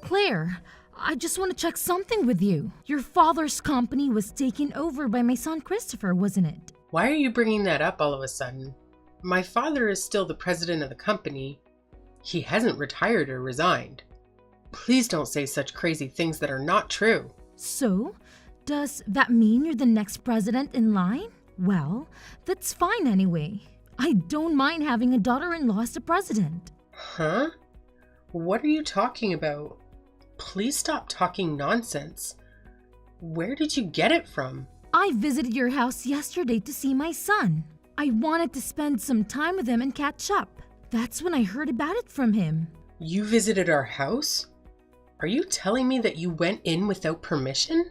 Claire, I just want to check something with you. Your father's company was taken over by my son Christopher, wasn't it? Why are you bringing that up all of a sudden? My father is still the president of the company. He hasn't retired or resigned. Please don't say such crazy things that are not true. So, does that mean you're the next president in line? Well, that's fine anyway. I don't mind having a daughter-in-law as the president. Huh? What are you talking about? Please stop talking nonsense. Where did you get it from? I visited your house yesterday to see my son. I wanted to spend some time with him and catch up. That's when I heard about it from him. You visited our house? Are you telling me that you went in without permission?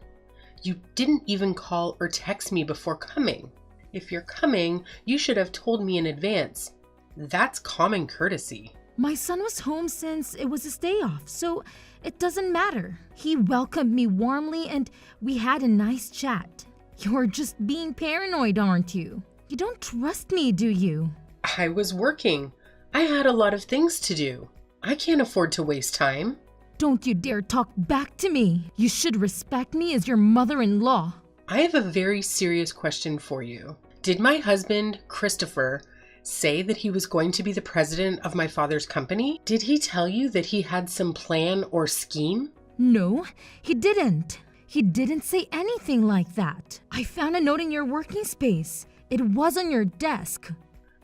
You didn't even call or text me before coming. If you're coming, you should have told me in advance. That's common courtesy. My son was home since it was his day off, so it doesn't matter. He welcomed me warmly and we had a nice chat. You're just being paranoid, aren't you? You don't trust me, do you? I was working. I had a lot of things to do. I can't afford to waste time. Don't you dare talk back to me. You should respect me as your mother-in-law. I have a very serious question for you. Did my husband, Christopher, say that he was going to be the president of my father's company? Did he tell you that he had some plan or scheme? No, he didn't. He didn't say anything like that. I found a note in your working space. It was on your desk.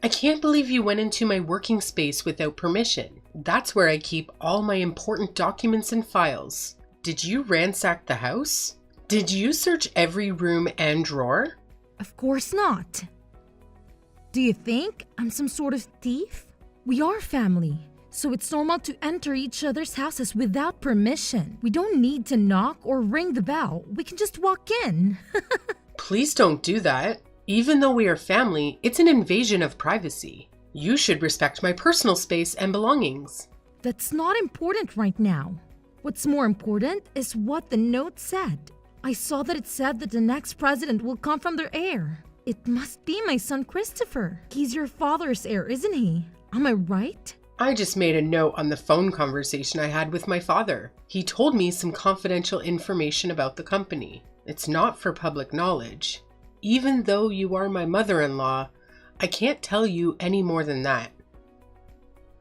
I can't believe you went into my working space without permission. That's where I keep all my important documents and files. Did you ransack the house? Did you search every room and drawer? Of course not. Do you think I'm some sort of thief? We are family, so it's normal to enter each other's houses without permission. We don't need to knock or ring the bell. We can just walk in. Please don't do that. Even though we are family, it's an invasion of privacy. You should respect my personal space and belongings. That's not important right now. What's more important is what the note said. I saw that it said that the next president will come from their heir. It must be my son Christopher. He's your father's heir, isn't he? Am I right? I just made a note on the phone conversation I had with my father. He told me some confidential information about the company. It's not for public knowledge. Even though you are my mother-in-law, I can't tell you any more than that.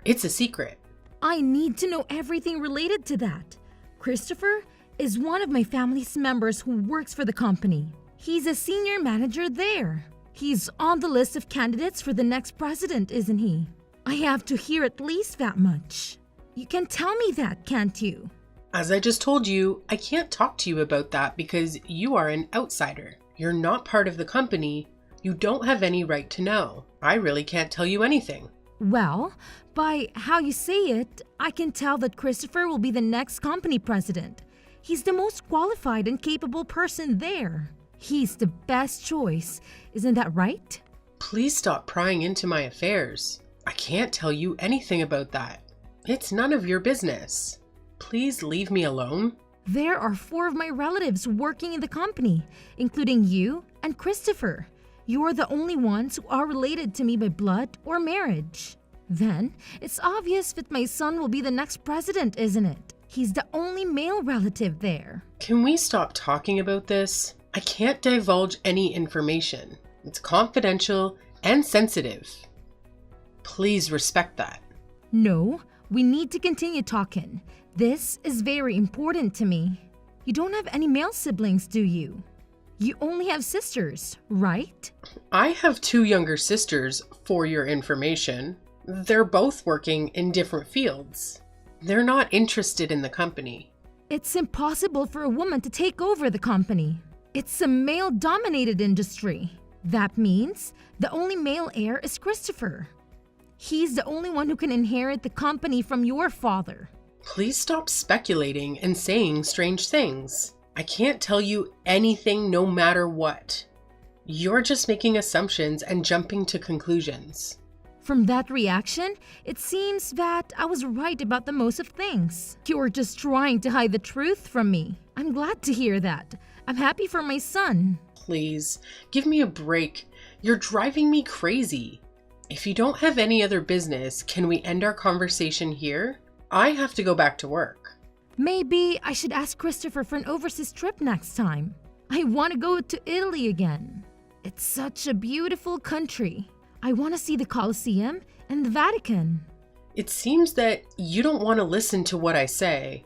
It's a secret. I need to know everything related to that. Christopher is one of my family's members who works for the company. He's a senior manager there. He's on the list of candidates for the next president, isn't he? I have to hear at least that much. You can tell me that, can't you? As I just told you, I can't talk to you about that because you are an outsider. You're not part of the company. You don't have any right to know. I really can't tell you anything. Well, by how you say it, I can tell that Christopher will be the next company president. He's the most qualified and capable person there. He's the best choice. Isn't that right? Please stop prying into my affairs. I can't tell you anything about that. It's none of your business. Please leave me alone. There are 4 of my relatives working in the company, including you and Christopher. You're the only ones who are related to me by blood or marriage. Then, it's obvious that my son will be the next president, isn't it? He's the only male relative there. Can we stop talking about this? I can't divulge any information. It's confidential and sensitive. Please respect that. No, we need to continue talking. This is very important to me. You don't have any male siblings, do you? You only have sisters, right? I have 2 younger sisters, for your information. They're both working in different fields. They're not interested in the company. It's impossible for a woman to take over the company. It's a male-dominated industry. That means the only male heir is Christopher. He's the only one who can inherit the company from your father. Please stop speculating and saying strange things. I can't tell you anything no matter what. You're just making assumptions and jumping to conclusions. From that reaction, it seems that I was right about the most of things. You're just trying to hide the truth from me. I'm glad to hear that. I'm happy for my son. Please, give me a break. You're driving me crazy. If you don't have any other business, can we end our conversation here? I have to go back to work. Maybe I should ask Christopher for an overseas trip next time. I want to go to Italy again. It's such a beautiful country. I want to see the Colosseum and the Vatican. It seems that you don't want to listen to what I say.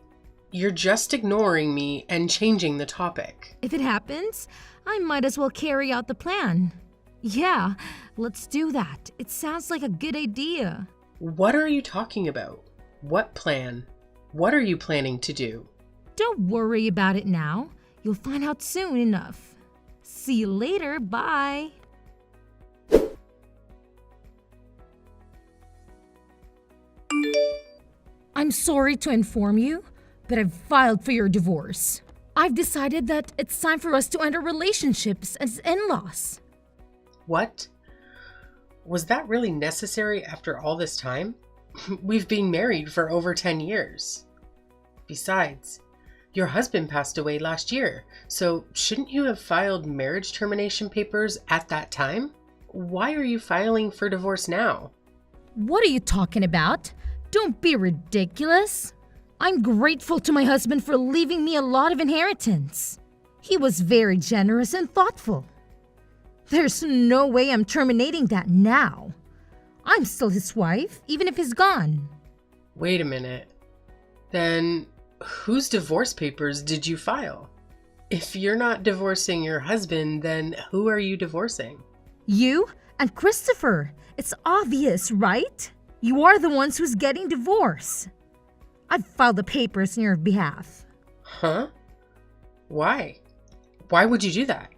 You're just ignoring me and changing the topic. If it happens, I might as well carry out the plan. Yeah, let's do that. It sounds like a good idea. What are you talking about? What plan? What are you planning to do? Don't worry about it now. You'll find out soon enough. See you later. Bye. I'm sorry to inform you, but I've filed for your divorce. I've decided that it's time for us to end our relationships as in-laws. What? Was that really necessary after all this time? We've been married for over 10 years. Besides, your husband passed away last year, so shouldn't you have filed marriage termination papers at that time? Why are you filing for divorce now? What are you talking about? Don't be ridiculous. I'm grateful to my husband for leaving me a lot of inheritance. He was very generous and thoughtful. There's no way I'm terminating that now. I'm still his wife, even if he's gone. Wait a minute. Then whose divorce papers did you file? If you're not divorcing your husband, then who are you divorcing? You and Christopher. It's obvious, right? You are the ones who's getting divorced. I've filed the papers on your behalf. Huh? Why? Why would you do that?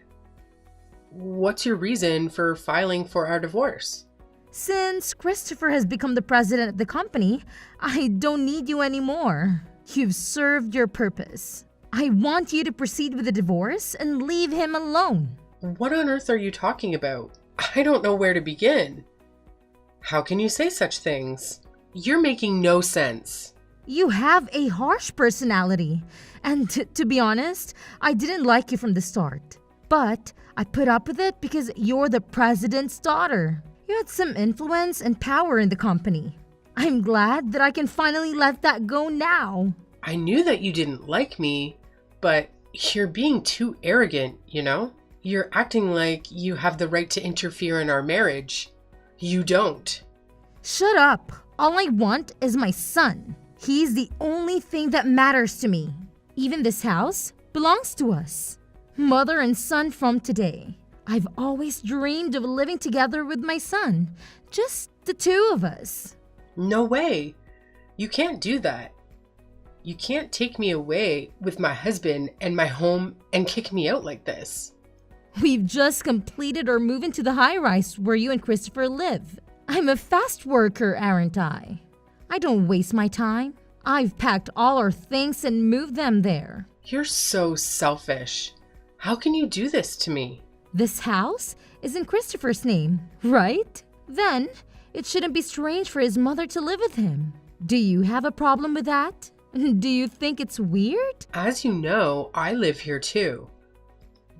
What's your reason for filing for our divorce? Since Christopher has become the president of the company, I don't need you anymore. You've served your purpose. I want you to proceed with the divorce and leave him alone. What on earth are you talking about? I don't know where to begin. How can you say such things? You're making no sense. You have a harsh personality, and to be honest, I didn't like you from the start. But I put up with it because you're the president's daughter. You had some influence and power in the company. I'm glad that I can finally let that go now. I knew that you didn't like me, but you're being too arrogant, you know? You're acting like you have the right to interfere in our marriage. You don't. Shut up. All I want is my son. He's the only thing that matters to me. Even this house belongs to us. Mother and son from today. I've always dreamed of living together with my son. Just the two of us. No way. You can't do that. You can't take me away with my husband and my home and kick me out like this. We've just completed our move into the high-rise where you and Christopher live. I'm a fast worker, aren't I? I don't waste my time. I've packed all our things and moved them there. You're so selfish. How can you do this to me? This house is in Christopher's name, right? Then it shouldn't be strange for his mother to live with him. Do you have a problem with that? Do you think it's weird? As you know, I live here too.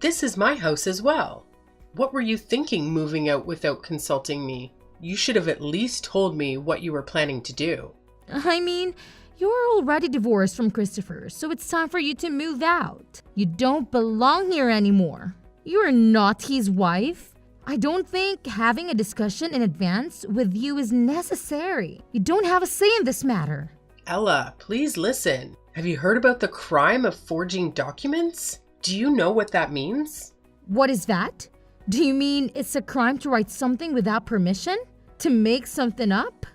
This is my house as well. What were you thinking moving out without consulting me? You should have at least told me what you were planning to do. I mean, you're already divorced from Christopher, so it's time for you to move out. You don't belong here anymore. You're not his wife. I don't think having a discussion in advance with you is necessary. You don't have a say in this matter. Ella, please listen. Have you heard about the crime of forging documents? Do you know what that means? What is that? Do you mean it's a crime to write something without permission? To make something up?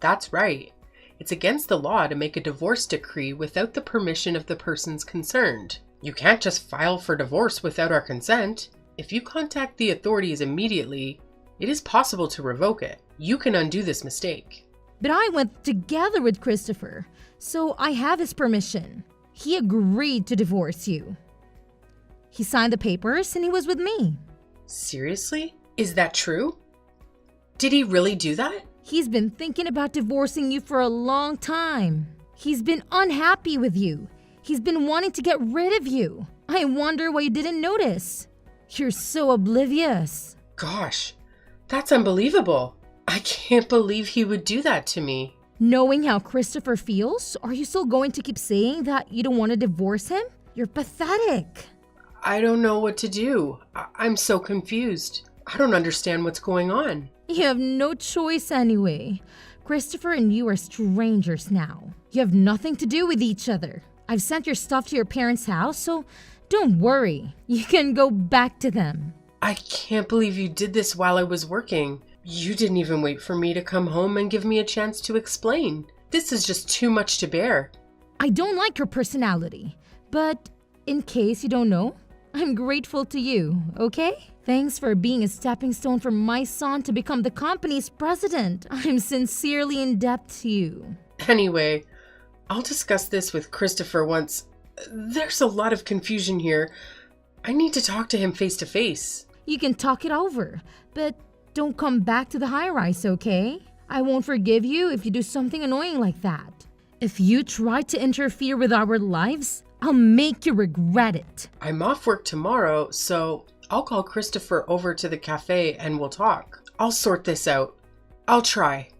That's right. It's against the law to make a divorce decree without the permission of the persons concerned. You can't just file for divorce without our consent. If you contact the authorities immediately, it is possible to revoke it. You can undo this mistake. But I went together with Christopher, so I have his permission. He agreed to divorce you. He signed the papers and he was with me. Seriously? Is that true? Did he really do that? He's been thinking about divorcing you for a long time. He's been unhappy with you. He's been wanting to get rid of you. I wonder why you didn't notice. You're so oblivious. Gosh, that's unbelievable. I can't believe he would do that to me. Knowing how Christopher feels, are you still going to keep saying that you don't want to divorce him? You're pathetic. I don't know what to do. I'm so confused. I don't understand what's going on. You have no choice anyway. Christopher and you are strangers now. You have nothing to do with each other. I've sent your stuff to your parents' house, so don't worry. You can go back to them. I can't believe you did this while I was working. You didn't even wait for me to come home and give me a chance to explain. This is just too much to bear. I don't like your personality, but in case you don't know, I'm grateful to you, okay? Thanks for being a stepping stone for my son to become the company's president. I'm sincerely in debt to you. Anyway, I'll discuss this with Christopher once. There's a lot of confusion here. I need to talk to him face to face. You can talk it over, but don't come back to the high-rise, okay? I won't forgive you if you do something annoying like that. If you try to interfere with our lives, I'll make you regret it. I'm off work tomorrow, so I'll call Christopher over to the cafe and we'll talk. I'll sort this out. I'll try.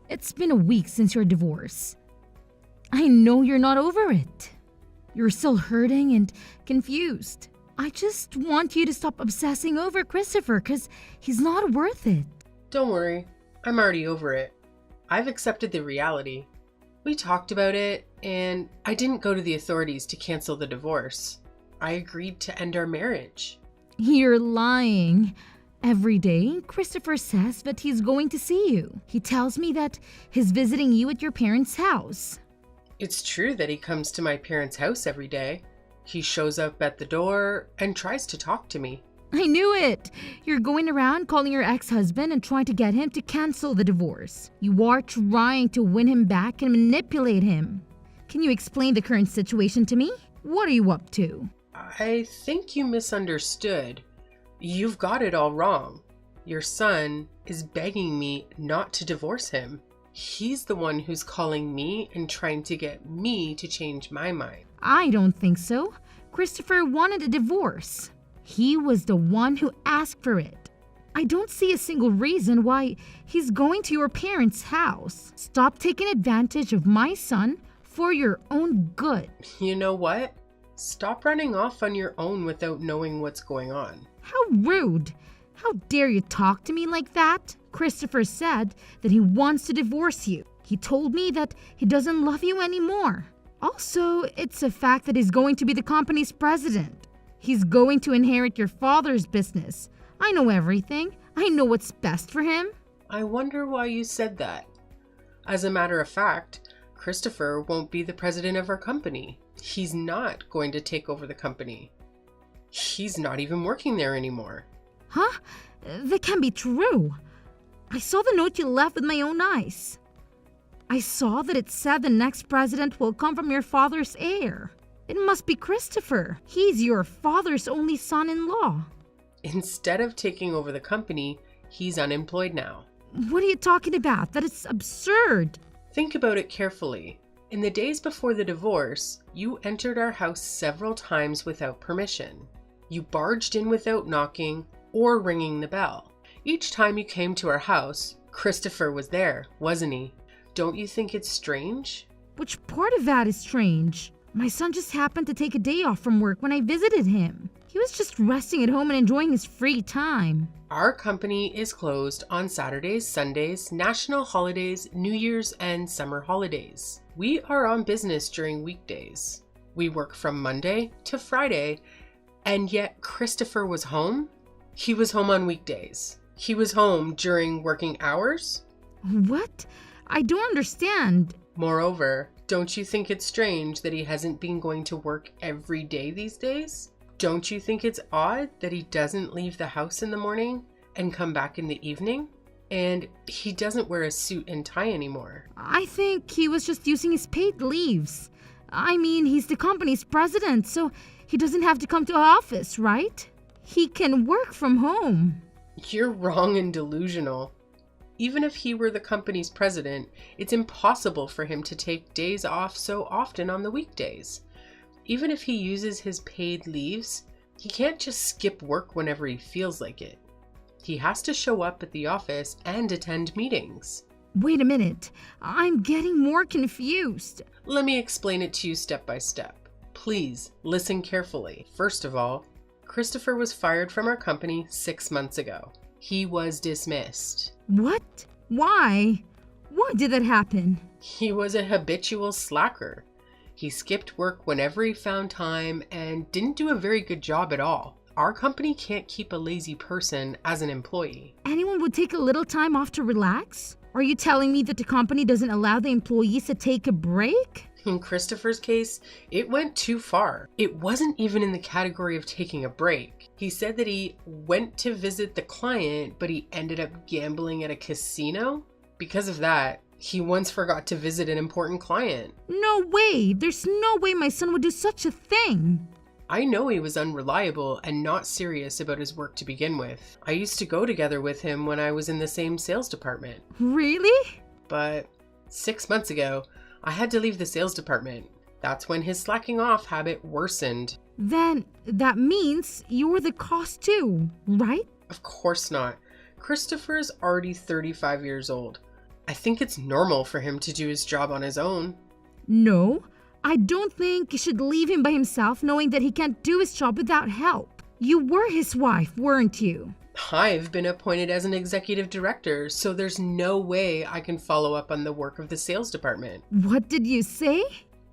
It's been a week since your divorce. I know you're not over it. You're still hurting and confused. I just want you to stop obsessing over Christopher because he's not worth it. Don't worry, I'm already over it. I've accepted the reality. We talked about it, and I didn't go to the authorities to cancel the divorce. I agreed to end our marriage. You're lying. Every day, Christopher says that he's going to see you. He tells me that he's visiting you at your parents' house. It's true that he comes to my parents' house every day. He shows up at the door and tries to talk to me. I knew it! You're going around calling your ex-husband and trying to get him to cancel the divorce. You are trying to win him back and manipulate him. Can you explain the current situation to me? What are you up to? I think you misunderstood. You've got it all wrong. Your son is begging me not to divorce him. He's the one who's calling me and trying to get me to change my mind. I don't think so. Christopher wanted a divorce. He was the one who asked for it. I don't see a single reason why he's going to your parents' house. Stop taking advantage of my son for your own good. You know what? Stop running off on your own without knowing what's going on. How rude! How dare you talk to me like that? Christopher said that he wants to divorce you. He told me that he doesn't love you anymore. Also, it's a fact that he's going to be the company's president. He's going to inherit your father's business. I know everything. I know what's best for him. I wonder why you said that. As a matter of fact, Christopher won't be the president of our company. He's not going to take over the company. He's not even working there anymore. Huh? That can't be true. I saw the note you left with my own eyes. I saw that it said the next president will come from your father's heir. It must be Christopher. He's your father's only son-in-law. Instead of taking over the company, he's unemployed now. What are you talking about? That is absurd. Think about it carefully. In the days before the divorce, you entered our house several times without permission. You barged in without knocking or ringing the bell. Each time you came to our house, Christopher was there, wasn't he? Don't you think it's strange? Which part of that is strange? My son just happened to take a day off from work when I visited him. He was just resting at home and enjoying his free time. Our company is closed on Saturdays, Sundays, national holidays, New Year's, and summer holidays. We are on business during weekdays. We work from Monday to Friday, and yet Christopher was home? He was home on weekdays. He was home during working hours? What? I don't understand. Moreover, don't you think it's strange that he hasn't been going to work every day these days? Don't you think it's odd that he doesn't leave the house in the morning and come back in the evening? And he doesn't wear a suit and tie anymore. I think he was just using his paid leaves. I mean, he's the company's president, so he doesn't have to come to office, right? He can work from home. You're wrong and delusional. Even if he were the company's president, it's impossible for him to take days off so often on the weekdays. Even if he uses his paid leaves, he can't just skip work whenever he feels like it. He has to show up at the office and attend meetings. Wait a minute. I'm getting more confused. Let me explain it to you step by step. Please listen carefully. First of all, Christopher was fired from our company 6 months ago. He was dismissed. What? Why? Why did that happen? He was a habitual slacker. He skipped work whenever he found time and didn't do a very good job at all. Our company can't keep a lazy person as an employee. Anyone would take a little time off to relax? Are you telling me that the company doesn't allow the employees to take a break? In Christopher's case, it went too far. It wasn't even in the category of taking a break. He said that he went to visit the client, but he ended up gambling at a casino. Because of that, he once forgot to visit an important client. No way! There's no way my son would do such a thing! I know he was unreliable and not serious about his work to begin with. I used to go together with him when I was in the same sales department. Really? But 6 months ago, I had to leave the sales department. That's when his slacking off habit worsened. Then that means you're the cause too, right? Of course not. Christopher's already 35 years old. I think it's normal for him to do his job on his own. No, I don't think you should leave him by himself knowing that he can't do his job without help. You were his wife, weren't you? I've been appointed as an executive director, so there's no way I can follow up on the work of the sales department. What did you say?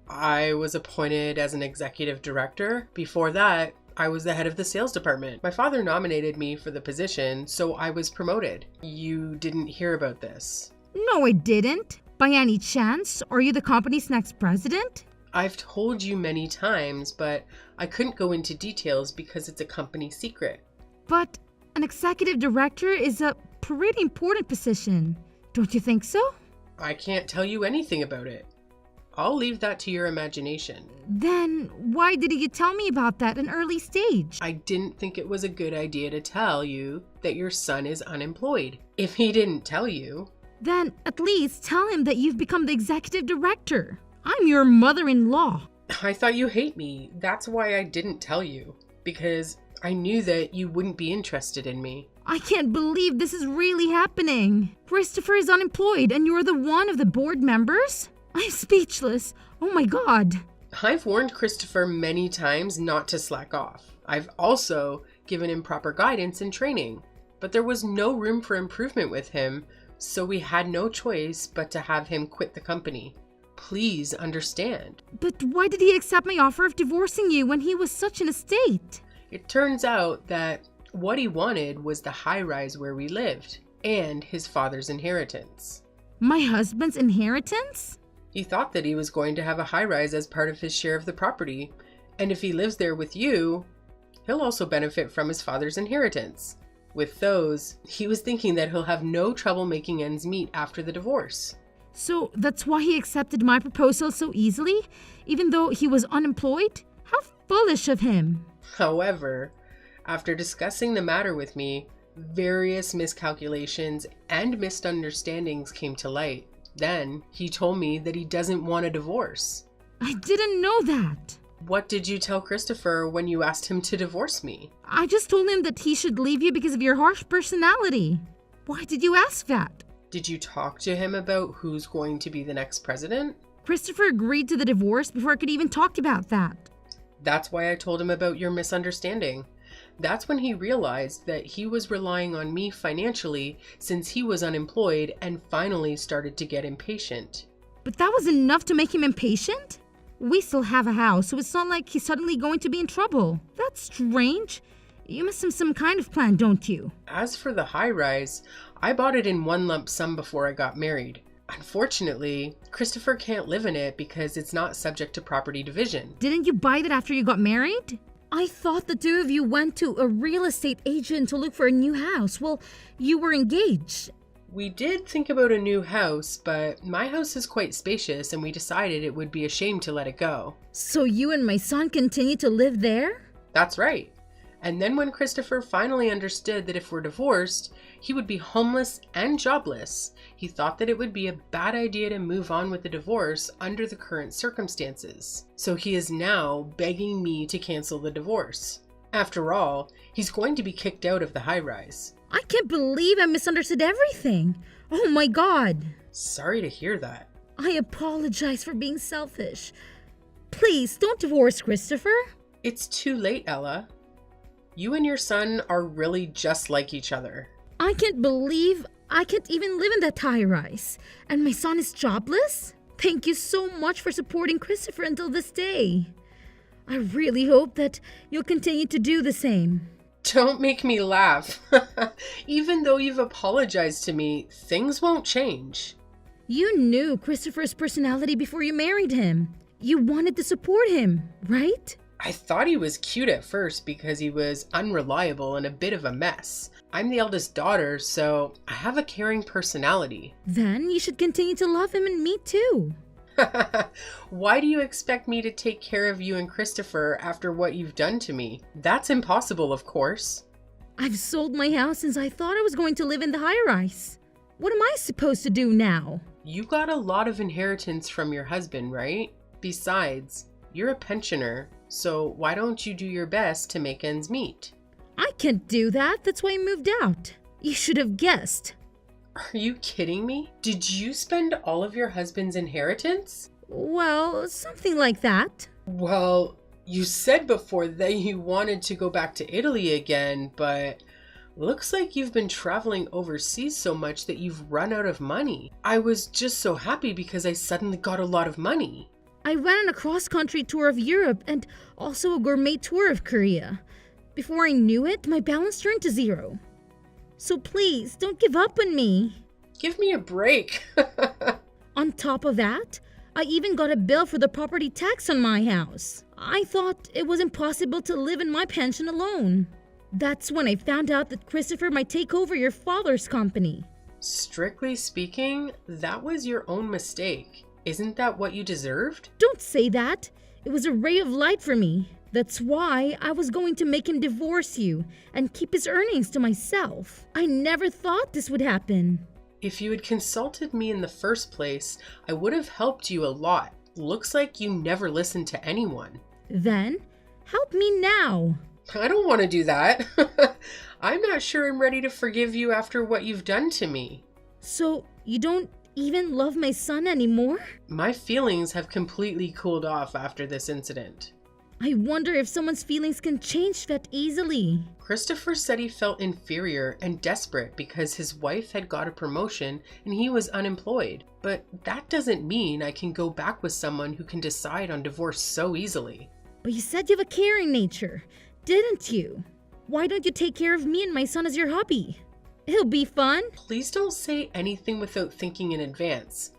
I was appointed as an executive director. Before that, I was the head of the sales department. My father nominated me for the position, so I was promoted. You didn't hear about this. No, I didn't. By any chance, are you the company's next president? I've told you many times, but I couldn't go into details because it's a company secret. But an executive director is a pretty important position. Don't you think so? I can't tell you anything about it. I'll leave that to your imagination. Then why didn't you tell me about that at an early stage? I didn't think it was a good idea to tell you that your son is unemployed. If he didn't tell you, then at least tell him that you've become the executive director. I'm your mother-in-law. I thought you hate me. That's why I didn't tell you. Because I knew that you wouldn't be interested in me. I can't believe this is really happening. Christopher is unemployed and you're the one of the board members? I'm speechless. Oh my God. I've warned Christopher many times not to slack off. I've also given him proper guidance and training. But there was no room for improvement with him, so we had no choice but to have him quit the company. Please understand. But why did he accept my offer of divorcing you when he was such in a state? It turns out that what he wanted was the high-rise where we lived and his father's inheritance. My husband's inheritance? He thought that he was going to have a high-rise as part of his share of the property, and if he lives there with you, he'll also benefit from his father's inheritance. With those, he was thinking that he'll have no trouble making ends meet after the divorce. So that's why he accepted my proposal so easily, even though he was unemployed? How foolish of him. However, after discussing the matter with me, various miscalculations and misunderstandings came to light. Then he told me that he doesn't want a divorce. I didn't know that. What did you tell Christopher when you asked him to divorce me? I just told him that he should leave you because of your harsh personality. Why did you ask that? Did you talk to him about who's going to be the next president? Christopher agreed to the divorce before I could even talk about that. That's why I told him about your misunderstanding. That's when he realized that he was relying on me financially since he was unemployed and finally started to get impatient. But that was enough to make him impatient? We still have a house, so it's not like he's suddenly going to be in trouble. That's strange. You must have some kind of plan, don't you? As for the high-rise, I bought it in one lump sum before I got married. Unfortunately, Christopher can't live in it because it's not subject to property division. Didn't you buy that after you got married? I thought the two of you went to a real estate agent to look for a new house. Well, you were engaged. We did think about a new house, but my house is quite spacious and we decided it would be a shame to let it go. So you and my son continue to live there? That's right. And then when Christopher finally understood that if we're divorced, he would be homeless and jobless, he thought that it would be a bad idea to move on with the divorce under the current circumstances. So he is now begging me to cancel the divorce. After all, he's going to be kicked out of the high-rise. I can't believe I misunderstood everything. Oh my God. Sorry to hear that. I apologize for being selfish. Please don't divorce Christopher. It's too late, Ella. You and your son are really just like each other. I can't believe I can't even live in that high rise. And my son is jobless? Thank you so much for supporting Christopher until this day. I really hope that you'll continue to do the same. Don't make me laugh. Even though you've apologized to me, things won't change. You knew Christopher's personality before you married him. You wanted to support him, right? I thought he was cute at first because he was unreliable and a bit of a mess. I'm the eldest daughter, so I have a caring personality. Then you should continue to love him and me too. Why do you expect me to take care of you and Christopher after what you've done to me? That's impossible, of course. I've sold my house since I thought I was going to live in the high-rise. What am I supposed to do now? You got a lot of inheritance from your husband, right? Besides, you're a pensioner, so why don't you do your best to make ends meet? I can't do that. That's why I moved out. You should have guessed. Are you kidding me? Did you spend all of your husband's inheritance? Well, something like that. Well, you said before that you wanted to go back to Italy again, but looks like you've been traveling overseas so much that you've run out of money. I was just so happy because I suddenly got a lot of money. I went on a cross-country tour of Europe and also a gourmet tour of Korea. Before I knew it, my balance turned to zero. So please, don't give up on me. Give me a break. On top of that, I even got a bill for the property tax on my house. I thought it was impossible to live in my pension alone. That's when I found out that Christopher might take over your father's company. Strictly speaking, that was your own mistake. Isn't that what you deserved? Don't say that. It was a ray of light for me. That's why I was going to make him divorce you and keep his earnings to myself. I never thought this would happen. If you had consulted me in the first place, I would have helped you a lot. Looks like you never listened to anyone. Then, help me now. I don't want to do that. I'm not sure I'm ready to forgive you after what you've done to me. So, you don't even love my son anymore? My feelings have completely cooled off after this incident. I wonder if someone's feelings can change that easily. Christopher said he felt inferior and desperate because his wife had got a promotion and he was unemployed. But that doesn't mean I can go back with someone who can decide on divorce so easily. But you said you have a caring nature, didn't you? Why don't you take care of me and my son as your hobby? It'll be fun. Please don't say anything without thinking in advance.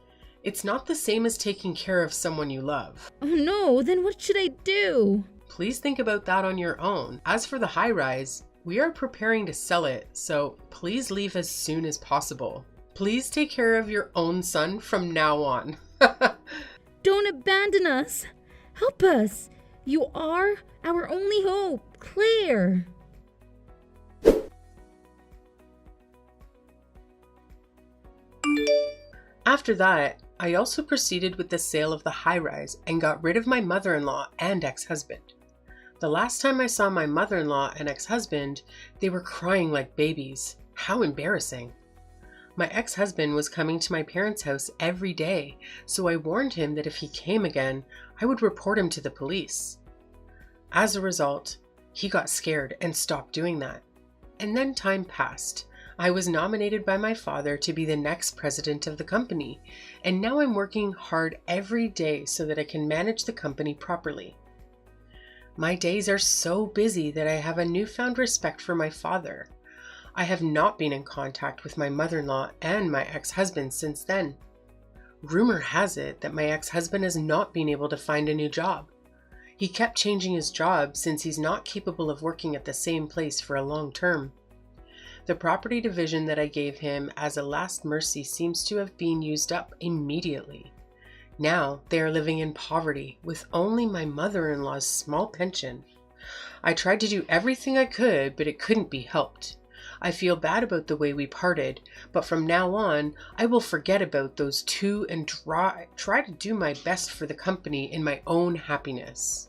It's not the same as taking care of someone you love. Oh no, then what should I do? Please think about that on your own. As for the high rise, we are preparing to sell it, so please leave as soon as possible. Please take care of your own son from now on. Don't abandon us. Help us. You are our only hope, Claire. After that, I also proceeded with the sale of the high-rise and got rid of my mother-in-law and ex-husband. The last time I saw my mother-in-law and ex-husband, they were crying like babies. How embarrassing. My ex-husband was coming to my parents' house every day, so I warned him that if he came again, I would report him to the police. As a result, he got scared and stopped doing that. And then time passed. I was nominated by my father to be the next president of the company, and now I'm working hard every day so that I can manage the company properly. My days are so busy that I have a newfound respect for my father. I have not been in contact with my mother-in-law and my ex-husband since then. Rumor has it that my ex-husband has not been able to find a new job. He kept changing his job since he's not capable of working at the same place for a long term. The property division that I gave him as a last mercy seems to have been used up immediately. Now they are living in poverty with only my mother-in-law's small pension. I tried to do everything I could, but it couldn't be helped. I feel bad about the way we parted, but from now on, I will forget about those two and try to do my best for the company in my own happiness.